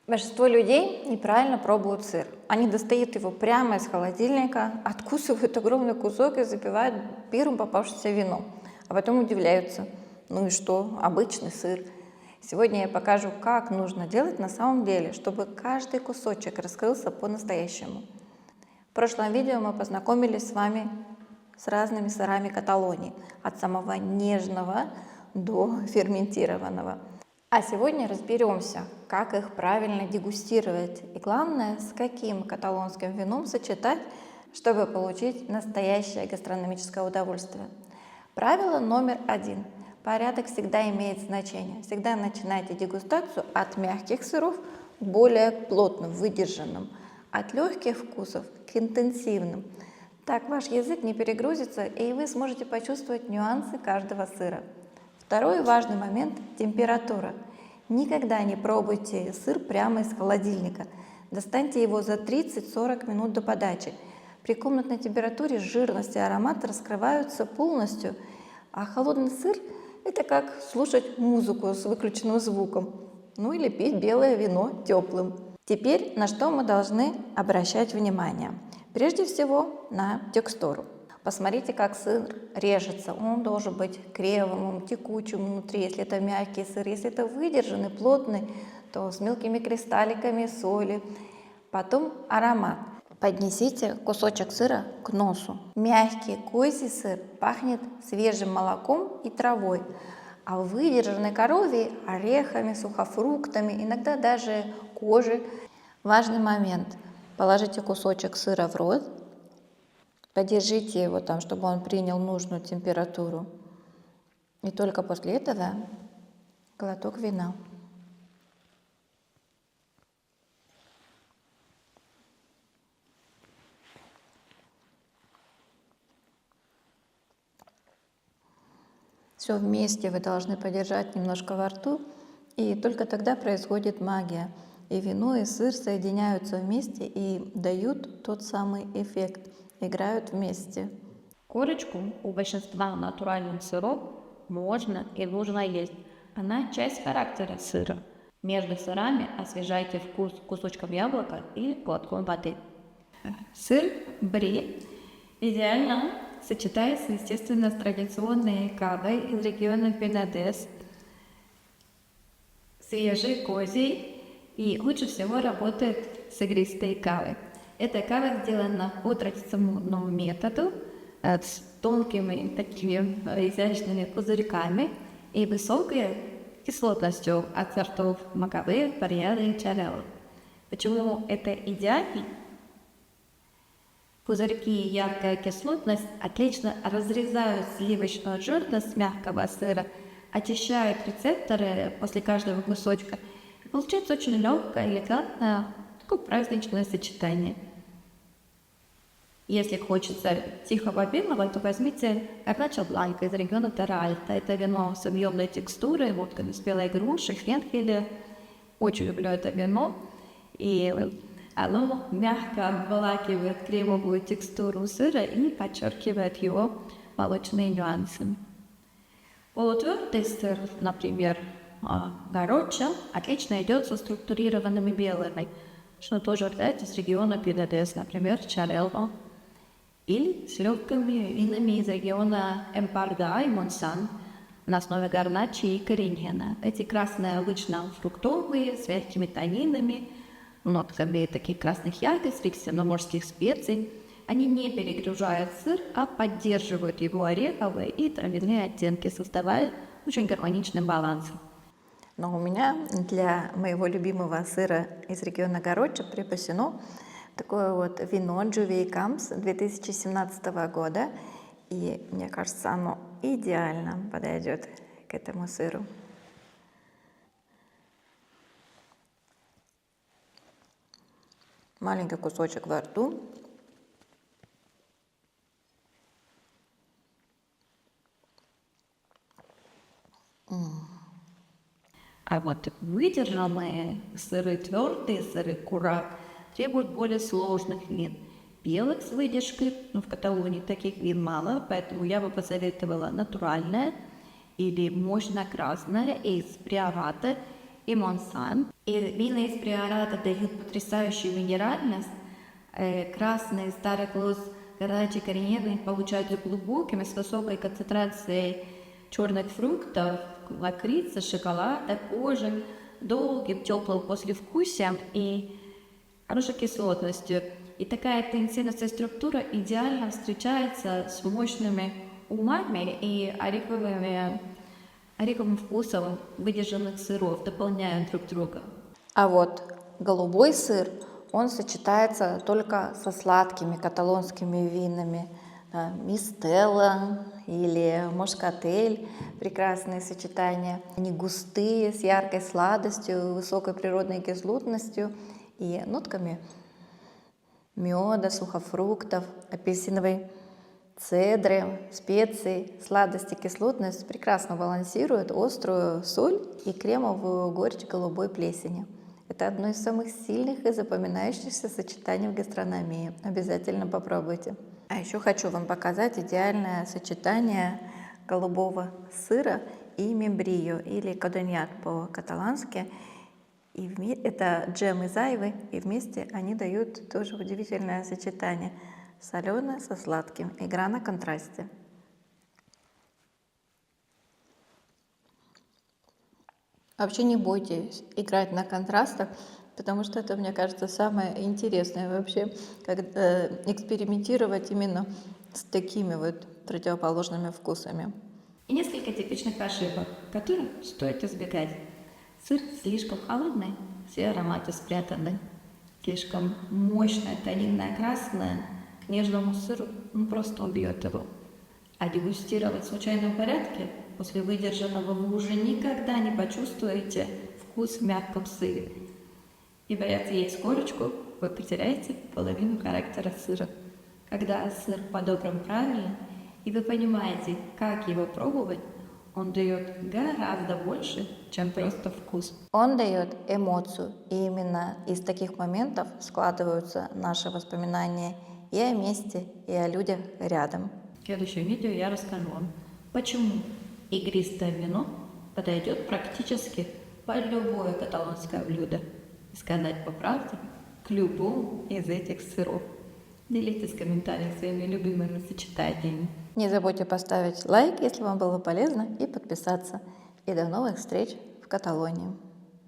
Большинство людей неправильно пробуют сыр. Они достают его прямо из холодильника, откусывают огромный кусок и запивают первым попавшимся вином. А потом удивляются. Ну и что? Обычный сыр. Сегодня я покажу, как нужно делать на самом деле, чтобы каждый кусочек раскрылся по-настоящему. В прошлом видео мы познакомились с вами с разными сырами Каталонии, от самого нежного до ферментированного. А сегодня разберемся, как их правильно дегустировать и, главное, с каким каталонским вином сочетать, чтобы получить настоящее гастрономическое удовольствие. Правило номер 1. Порядок всегда имеет значение. Всегда начинайте дегустацию от мягких сыров к более плотным, выдержанным, от легких вкусов к интенсивным. Так ваш язык не перегрузится, и вы сможете почувствовать нюансы каждого сыра. Второй важный момент – температура. Никогда не пробуйте сыр прямо из холодильника. Достаньте его за 30-40 минут до подачи. При комнатной температуре жирность и аромат раскрываются полностью, а холодный сыр – это как слушать музыку с выключенным звуком, ну или пить белое вино теплым. Теперь на что мы должны обращать внимание? Прежде всего на текстуру. Посмотрите, как сыр режется. Он должен быть кремовым, текучим внутри, если это мягкий сыр. Если это выдержанный, плотный, то с мелкими кристалликами соли. Потом аромат. Поднесите кусочек сыра к носу. Мягкий козий сыр пахнет свежим молоком и травой, а выдержанный коровий – орехами, сухофруктами, иногда даже кожей. Важный момент. Положите кусочек сыра в рот. Подержите его там, чтобы он принял нужную температуру. И только после этого глоток вина. Все вместе вы должны подержать немножко во рту, и только тогда происходит магия. И вино, и сыр соединяются вместе и дают тот самый эффект. Играют вместе. Корочку у большинства натуральных сыров можно и нужно есть. Она часть характера сыра. Между сырами освежайте вкус кусочком яблока или глотком воды. Сыр бри идеально сочетается, естественно, с традиционной кавой из региона Пенедес, свежей козьей, и лучше всего работает с игристой кавой. Эта кава сделана по традиционному методу с тонкими такими изящными пузырьками и высокой кислотностью от сортов Макаве, Парьяда и Чарелло. Почему это идеально? Пузырьки и яркая кислотность отлично разрезают сливочную жирность мягкого сыра, очищают рецепторы после каждого кусочка. И получается очень легкое, элегантное, такое праздничное сочетание. Если хочется тихого винного, то возьмите Гарначо Бланко из региона Теральта. Это вино с объемной текстурой, водка без белой груши, фенхеля. Очень люблю это вино. И оно мягко обволакивает кремовую текстуру сыра и подчеркивает его молочные нюансы. Полутвердый сыр, например, Гарочо, отлично идет со структурированными белыми, что тоже взять из региона Пенедес, например, Чарелло. Или с легкими винами из региона Эмпарда и Монсан на основе гарначи и кореньяна. Эти красные обычно фруктовые, с мягкими танинами, нотками таких красных ягод, средиземноморских специй. Они не перегружают сыр, а поддерживают его ореховые и травяные оттенки, создавая очень гармоничный баланс. Но у меня для моего любимого сыра из региона Гарочо припасено такое вот вино Джувей Камс 2017 года. И мне кажется, оно идеально подойдет к этому сыру. Маленький кусочек во рту. А вот выдержанные сыры, твердые сыры, курак, требуют более сложных вин. Белых с выдержкой, но в Каталонии таких вин мало, поэтому я бы посоветовала натуральное или мощно красное из приората и Монсан. И вина из Приората дают потрясающую минеральность. Красный старый луз горячий кореневый получаются глубокими с высокой концентрацией черных фруктов, лакрица, шоколада, кожи, долгим теплым послевкусием и хорошей кислотностью. И такая интенсивная структура идеально встречается с мощными умами и ореховым вкусом выдержанных сыров, дополняют друг друга. А вот голубой сыр, он сочетается только со сладкими каталонскими винами. Да, мистелла или мошкатель, прекрасные сочетания. Они густые, с яркой сладостью, высокой природной кислотностью и нотками меда, сухофруктов, апельсиновой цедры, специй. Сладость и кислотность прекрасно балансируют острую соль и кремовую горечь голубой плесени. Это одно из самых сильных и запоминающихся сочетаний в гастрономии. Обязательно попробуйте. А еще хочу вам показать идеальное сочетание голубого сыра и мембрио, или кодоньят по-каталански. Это джем из айвы, и вместе они дают тоже удивительное сочетание. Соленое со сладким. Игра на контрасте. Вообще не бойтесь играть на контрастах, потому что это, мне кажется, самое интересное вообще, экспериментировать именно с такими вот противоположными вкусами. И несколько типичных ошибок, которых стоит избегать. Сыр слишком холодный, все ароматы спрятаны. Слишком мощная тонинная красная к нежному сыру просто убьет его. А дегустировать в случайном порядке после выдержанного вы уже никогда не почувствуете вкус в мягком сыре. И бояться есть корочку, вы потеряете половину характера сыра. Когда сыр подобран правильно, и вы понимаете, как его пробовать, он дает гораздо больше, чем просто вкус. Он дает эмоцию, и именно из таких моментов складываются наши воспоминания и о месте, и о людях рядом. В следующем видео я расскажу вам, почему игристое вино подойдет практически под любое каталонское блюдо. И сказать по правде, к любому из этих сыров. Делитесь в комментариях своими любимыми сочетаниями. Не забудьте поставить лайк, если вам было полезно, и подписаться. И до новых встреч в Каталонии.